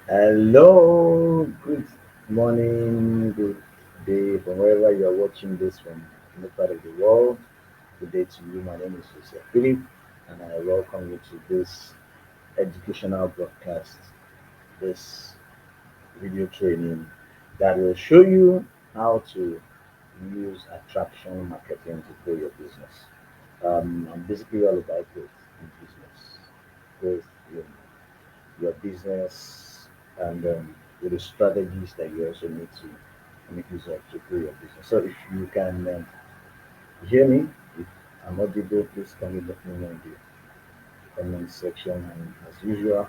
Hello, good morning, good day from wherever you are watching this from any part of the world. Good day to you. My name is Joseph Philip, and I welcome you to this educational broadcast, this video training that will show you how to use attraction marketing to grow your business. I'm basically all about growth in business, growth in your business, and with the strategies that you also need to make use of to grow your business. So if you can hear me, if I'm audible, please can you let me know in the comment section. And as usual,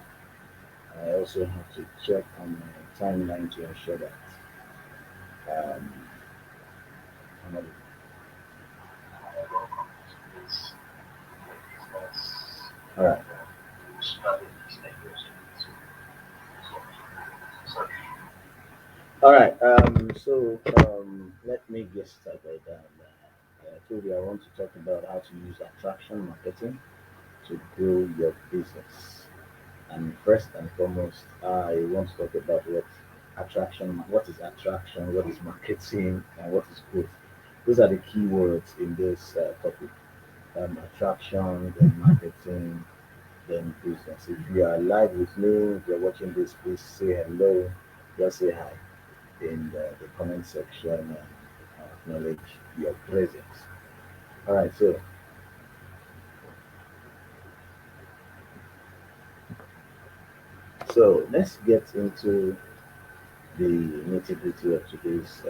I also have to check on my timeline to ensure that um, I'm audible. All right. All right. Let me get started. I told you I want to talk about how to use attraction marketing to grow your business. And first and foremost, I want to talk about what is attraction, what is marketing, and what is growth. Those are the key words in this topic. Attraction, then marketing, then business. If you are live with me, if you're watching this, please say hello, just say hi in the comment section and acknowledge your presence. All right, so let's get into the nitty-gritty of today's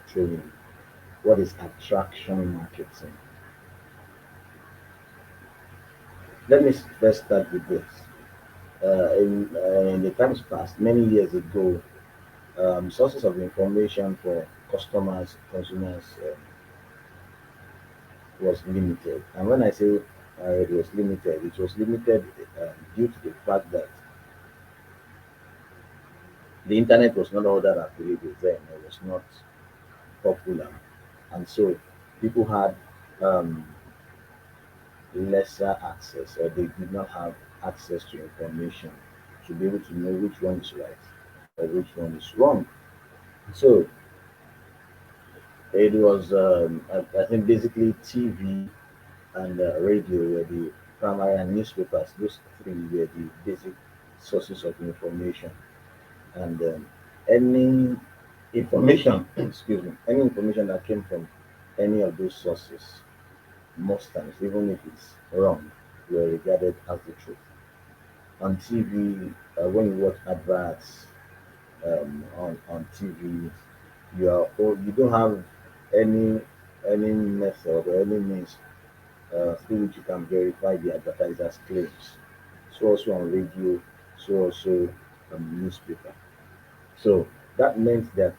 training. What is attraction marketing? Let me first start with this. In the times past, many years ago, sources of information for customers, consumers was limited. And when I say it was limited due to the fact that the internet was not all that available then. It was not popular, and so people had um, lesser access, or they did not have access to information to be able to know which one is right or which one is wrong. So it was, I think, basically TV and radio were the primary, and newspapers. Those three were the basic sources of information, and any information, excuse me, any information that came from any of those sources, most times, even if it's wrong, were regarded as the truth. On TV, when you watch adverts on TV, you don't have any any method or any means through which you can verify the advertiser's claims. So also on radio, so also on newspaper. So that meant that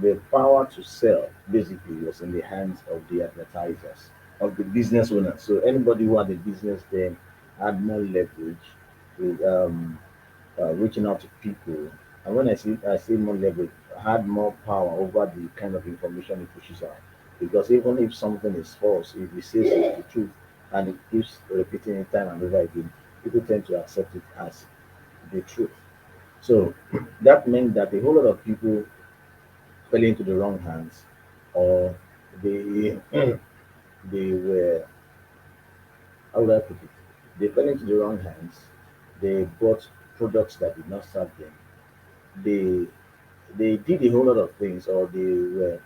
the power to sell basically was in the hands of the advertisers, of the business owners. So anybody who had a business then had more leverage with reaching out to people. And when I say more leverage, had more power over the kind of information it pushes out. Because even if something is false, if he says it's the truth and it keeps repeating it time and over again, people tend to accept it as the truth. So that meant that a whole lot of people fell into the wrong hands, or they they were, how would I put it? They fell into the wrong hands. They bought products that did not serve them. They they did a whole lot of things, or they were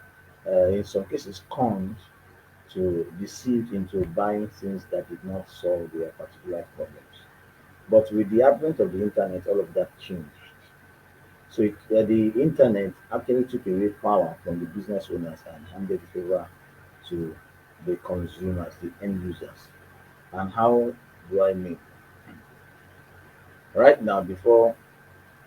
in some cases conned to deceived into buying things that did not solve their particular problems. But with the advent of the internet, all of that changed. So the internet actually took away power from the business owners and handed it over to the consumers, the end users. And how do I mean? Right now, before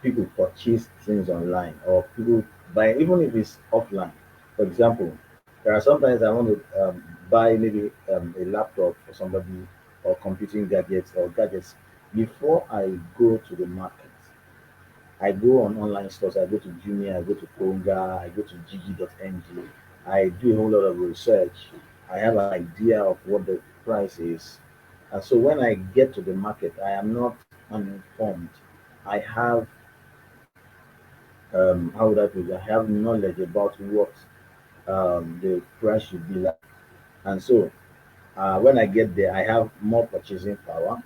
people purchase things online, or people buy, even if it's offline. For example, there are sometimes I want to buy maybe a laptop for somebody, or computing gadgets or gadgets. Before I go to the market, I go on online stores. I go to Jumia, I go to Konga, I go to Gigi.ng. I do a whole lot of research. I have an idea of what the price is. And so when I get to the market, I am not uninformed. I have how would I put it? I have knowledge about what the price should be like. And so when I get there, I have more purchasing power,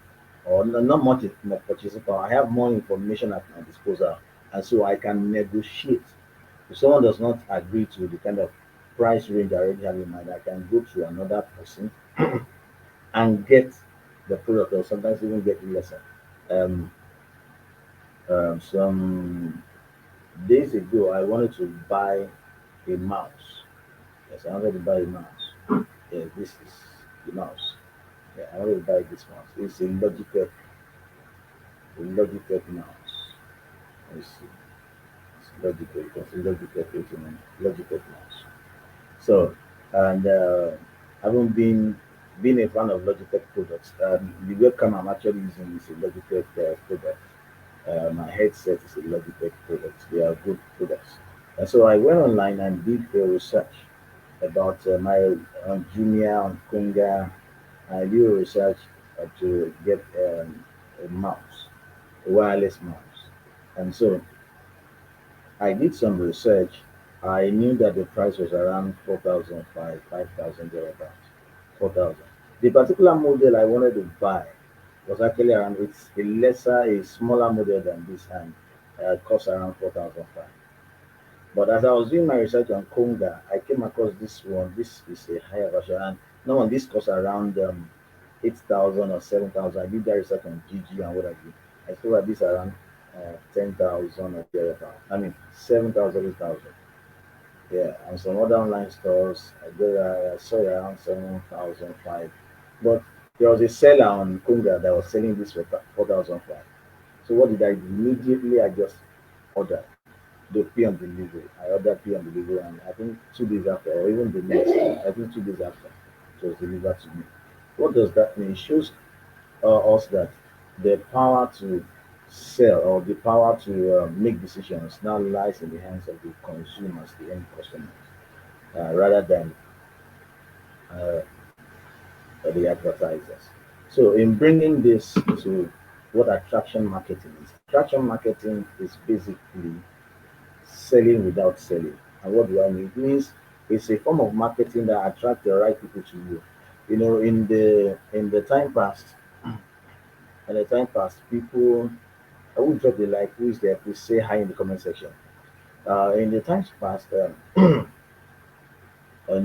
or not much more purchasing power. I have more information at my disposal, and so I can negotiate. If someone does not agree to the kind of price range I already have in mind, I can go to another person and get the product, or sometimes even get lesser. Um, some days ago, I wanted to buy a mouse. Yes, I wanted to buy a mouse. Yeah, this is the mouse. Yeah, I wanted to buy this mouse. It's a Logitech mouse. Let's see. It's Logitech. You can see Logitech written on Logitech mouse. So, and having been a fan of Logitech products, the webcam I'm actually using is a Logitech product. My headset is a Logitech product. They are good products. And so I went online and did a research about my Jumia on Kunga. I did a research to get a mouse, a wireless mouse. And so I did some research. I knew that the price was around 5,000 thereabouts. 4,000. The particular model I wanted to buy was actually around, it's a smaller model than this, and cost around 4,500. But as I was doing my research on Konga, I came across this one. This is a higher version, and no one, this costs around 8,000 or 7,000. I did that research on GG and what I did. I saw that this around 10,000 or thereabout. I mean 7,000, 8,000. Yeah, and some other online stores, I saw it around 7,005. But there was a seller on Kunga that was selling this for 4,005. So what did I do? Immediately I just ordered the pay on delivery. I ordered pay on delivery, and I think 2 days after, or even the next day, I think 2 days after, it was delivered to me. What does that mean? It shows us that the power to sell, or the power to make decisions, now lies in the hands of the consumers, the end customers, rather than uh, the advertisers. So, in bringing this to what attraction marketing is, attraction marketing is basically selling without selling. And what do I mean? It means it's a form of marketing that attracts the right people to you. You know, in the time past, people, I would drop the like, who is there? Please say hi in the comment section. In the times past, in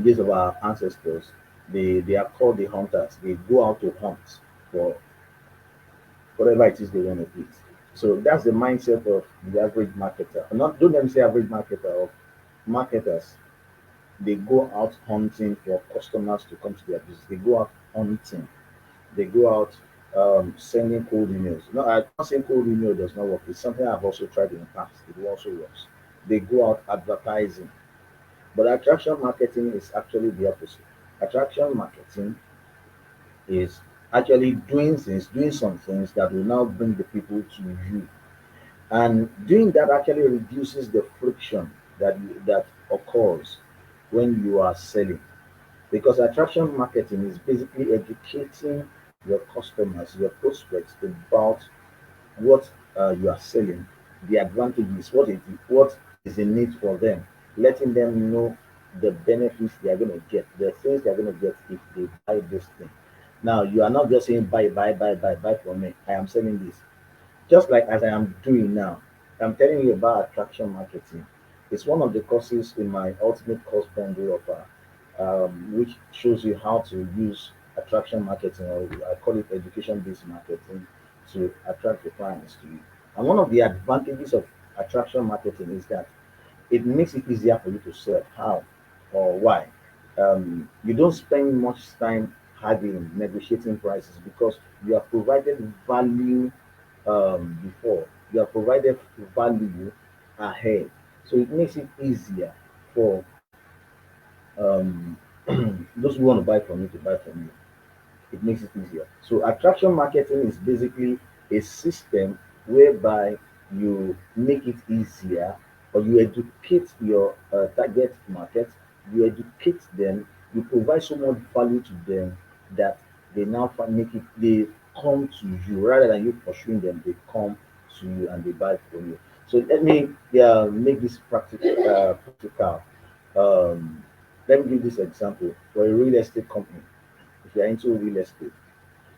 days of our ancestors, they are called the hunters. They go out to hunt for whatever it is they want to eat. So that's the mindset of the average marketer. Not don't let me say average marketer, of marketers. They go out hunting for customers to come to their business. They go out hunting. They go out sending cold emails. No, I'm not saying cold email does not work. It's something I've also tried in the past. It also works. They go out advertising. But attraction marketing is actually the opposite. Attraction marketing is actually doing some things that will now bring the people to you. And doing that actually reduces the friction that occurs when you are selling. Because attraction marketing is basically educating your customers, your prospects about what you are selling, the advantages, what is in it for them, letting them know the benefits they are going to get, the things they are going to get if they buy this thing. Now, you are not just saying buy from me. I am selling this. Just like as I am doing now, I'm telling you about attraction marketing. It's one of the courses in my ultimate course bundle offer, which shows you how to use attraction marketing, or I call it education based marketing, to attract the clients to you. And one of the advantages of attraction marketing is that it makes it easier for you to sell. How or why? You don't spend much time haggling, negotiating prices, because you have provided value before. You have provided value ahead. So it makes it easier for um, those who want to buy from you to buy from you. It makes it easier. So attraction marketing is basically a system whereby you make it easier, or you educate your target market, you educate them, you provide so much value to them that they now make it, they come to you rather than you pursuing them, they come to you and they buy from you. So let me make this practical. Um, let me give this example for a real estate company. If you're into real estate,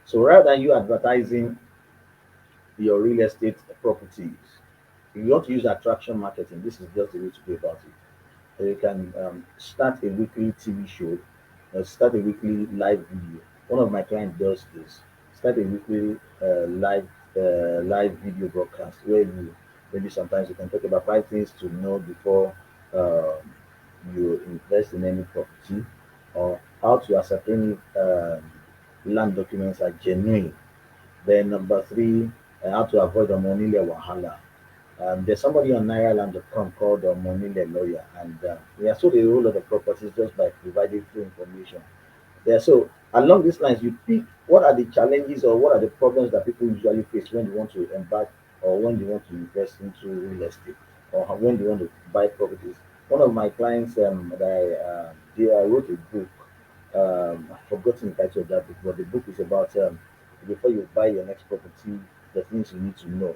so rather than you advertising your real estate properties, if you want to use attraction marketing, this is just the way to go about it. You can start a weekly TV show, start a weekly live video. One of my clients does this. Start a weekly live video broadcast where you maybe sometimes you can talk about 5 things to know before um, you invest in any property, or how to ascertain if land documents are genuine. Then number three, how to avoid a monile wahala. There's somebody on Nairaland.com called Monile Lawyer, and he has sold a whole lot of properties just by providing free information. Yeah, so along these lines, you pick what are the challenges or what are the problems that people usually face when they want to embark or when they want to invest into real estate or when they want to buy properties. One of my clients I wrote a book. I've forgotten the title of that book, but the book is about before you buy your next property, the things you need to know.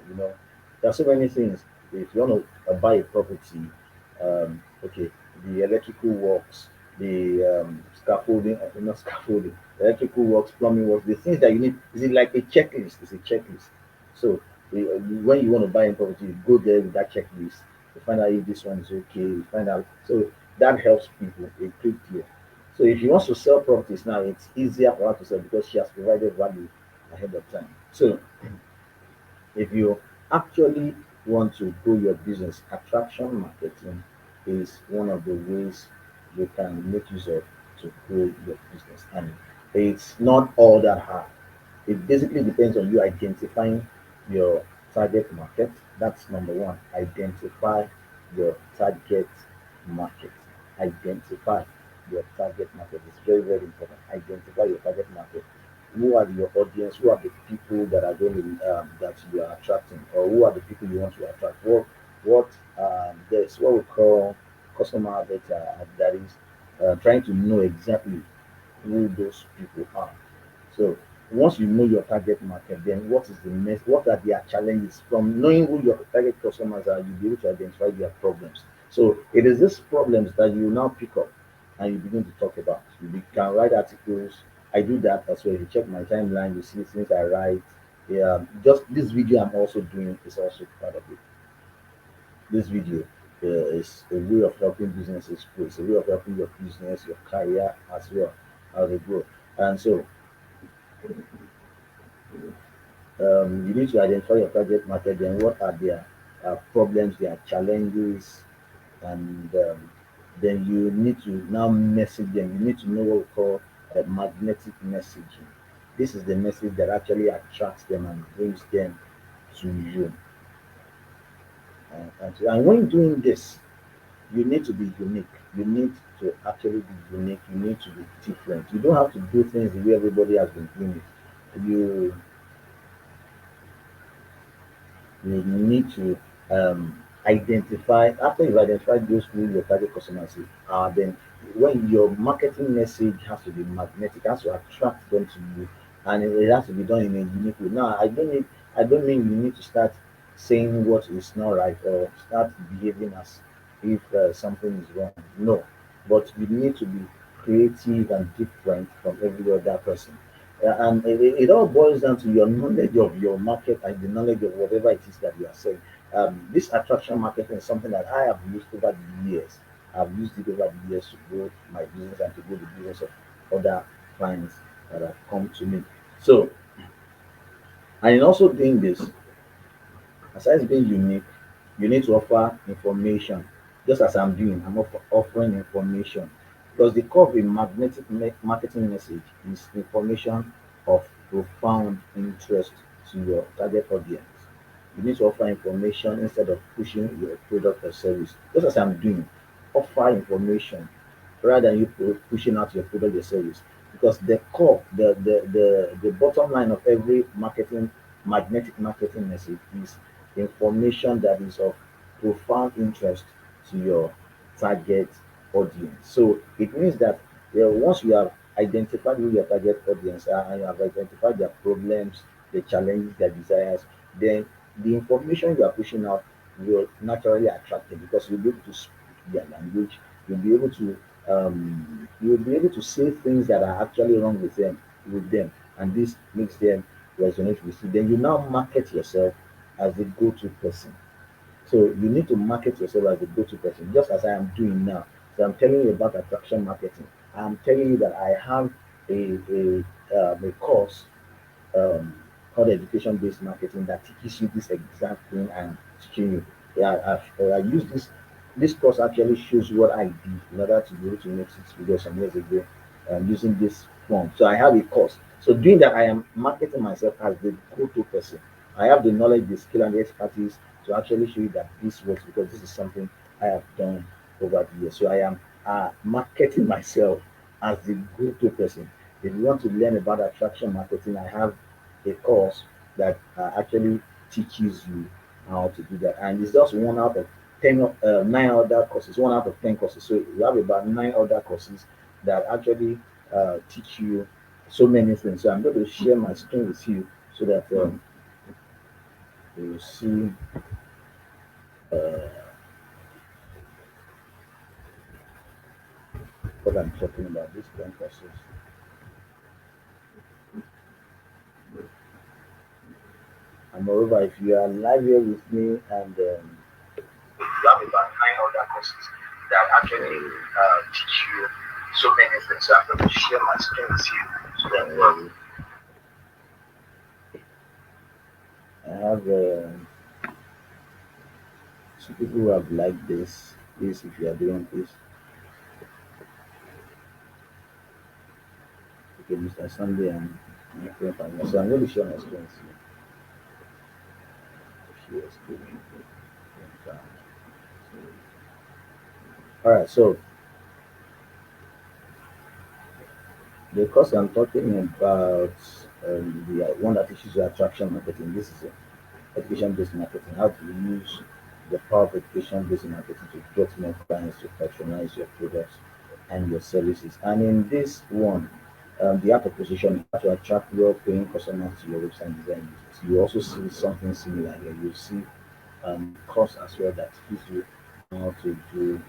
There are so many things. If you want to buy a property, okay, the electrical works, the scaffolding, not scaffolding, electrical works, plumbing works, the things that you need. Is it like a checklist? It's a checklist. So when you want to buy a property, you go there with that checklist. You find out if this one is okay. You find out. So that helps people. It's pretty clear. So if she wants to sell properties now, it's easier for her to sell because she has provided value ahead of time. So if you actually want to grow your business, attraction marketing is one of the ways you can make use of to grow your business. And it's not all that hard. It basically depends on you identifying your target market. That's number one. Identify your target market. Identify your target market. It's very, very important. Identify your target market. Who are your audience? Who are the people that are going to that you are attracting, or who are the people you want to attract? What there's what we call customer avatar. That is trying to know exactly who those people are. So once you know your target market, then what is the next? What are their challenges? From knowing who your target customers are, you'll be able to identify their problems. So it is these problems that you now pick up and you begin to talk about. Can write articles. I do that as well. If you check my timeline, you see things I write. Yeah, just this video I'm also doing is also part of it. This video is a way of helping businesses grow. It's a way of helping your business, your career as well, how they grow. And so you need to identify your target market, then what are their problems, their challenges, and then you need to now message them. You need to know what we call magnetic messaging. This is the message that actually attracts them and brings them to you. And when doing this, you need to be unique. You need to actually be unique. You need to be different. You don't have to do things the way everybody has been doing it. You need to identify after you've identified those who your target customers are, then when your marketing message has to be magnetic, has to attract them to you, and it has to be done in a unique way. Now I don't mean you need to start saying what is not right or start behaving as if something is wrong. No, but you need to be creative and different from every other person. And it all boils down to your knowledge of your market and the knowledge of whatever it is that you are selling. This attraction marketing is something that I have used over the years. I've used it over the years to grow my business and to grow the business of other clients that have come to me. So, and in also doing this, aside being unique, you need to offer information. Just as I'm doing, I'm offering information. Because the core of a marketing message is information of profound interest to your target audience. You need to offer information instead of pushing your product or service. Just as I'm doing, offer information rather than you pushing out your product or service. Because the core, the bottom line of every magnetic marketing message is information that is of profound interest to your target audience. So it means that once you have identified who your target audience are and you have identified their problems, the challenges, their desires, then the information you are pushing out will naturally attract them because you'll be able to speak their language. You'll be able to you'll be able to say things that are actually wrong with them, and this makes them resonate with you. Then you now market yourself as the go-to person. So you need to market yourself as a go-to person, just as I am doing now. So I'm telling you about attraction marketing. I'm telling you that I have a course um, called education-based marketing that teaches you this exact thing I'm teaching you. Yeah, I use this course actually shows what I did in order to be able to make 6 figures some years ago using this form. So I have a course. So doing that, I am marketing myself as the go-to person. I have the knowledge, the skill, and the expertise to actually show you that this works because this is something I have done over the years. So I am marketing myself as the go-to person. If you want to learn about attraction marketing, I have a course that actually teaches you how to do that. And it's just one out of 10, 9 other courses, 1 out of 10 courses. So you have about 9 other courses that actually teach you so many things. So I'm going to share my screen with you so that you will see uh, what I'm talking about. These 10 courses. And moreover, if you are live here with me and you have about 9 other courses that actually teach you so many things. So I'm going to share my screen with you so that I have some people who have liked this. This, if you are doing this, okay, Mr. Sunday and my friend Pamela. So I'm going to share my screen with you. Share screen. Okay. All right, so the course I'm talking about, the one that teaches you attraction marketing. This is education-based marketing. How to use the power of education-based marketing to get more clients to patronize your products and your services. And in this one, the art of position, how to attract your paying customers to your website design business. You also see something similar here. You see course as well that teaches you how to do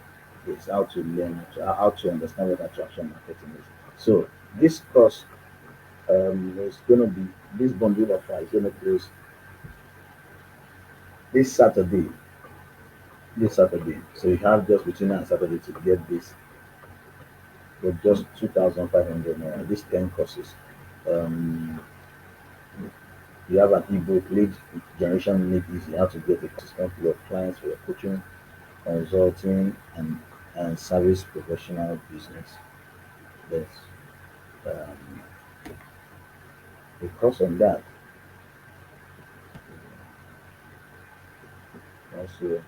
this, how to learn, how to understand what attraction marketing is. So this course is going to be this bundle offer is going to close this Saturday. This Saturday. So you have just between now and Saturday to get this for just 2,500 naira. These 10 courses. Um, you have an ebook, lead generation made easy, how to get a consistent flow of clients for your coaching, consulting, and service professional business. Yes. Um, a course on that. Also,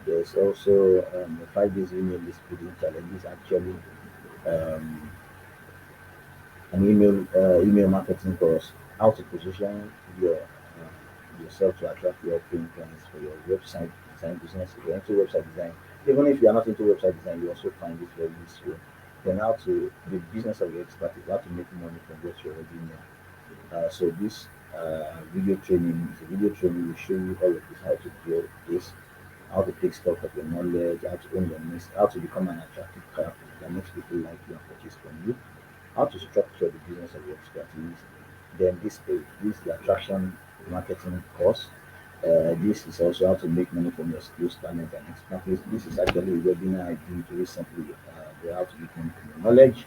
there's also a 5 days email list building challenge. This actually um, an email marketing course, how to position yourself to attract your paying clients for your website design business. If you're into website design, even if you are not into website design, you also find this very useful. Then how to the business of your expertise, how to make money from what you already know. So this video training is a video training will show you all of this, how to build this, how to take stock of your knowledge, how to own your mess, how to become an attractive character that makes people like you and purchase from you, how to structure the business of your expertise. Then this is the attraction marketing course. This is also how to make money from your skills, talent, and expertise. This is actually a webinar I did recently. How to make money from your knowledge,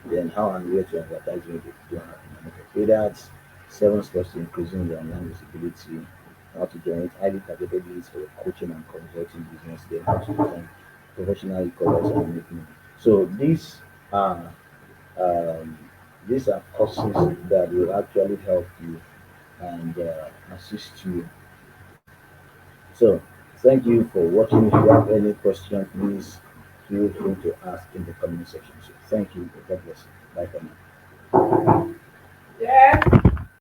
then how and where to advertise when you don't have the money for paid ads, 7 steps to increasing your online visibility, how to generate highly targeted leads for your coaching and consulting business, then how to design professional e-commerce and make money. So are um, these are courses that will actually help you and assist you. So, thank you for watching. If you have any question, please feel free to ask in the comment section. So, thank you. God bless you. Bye for now.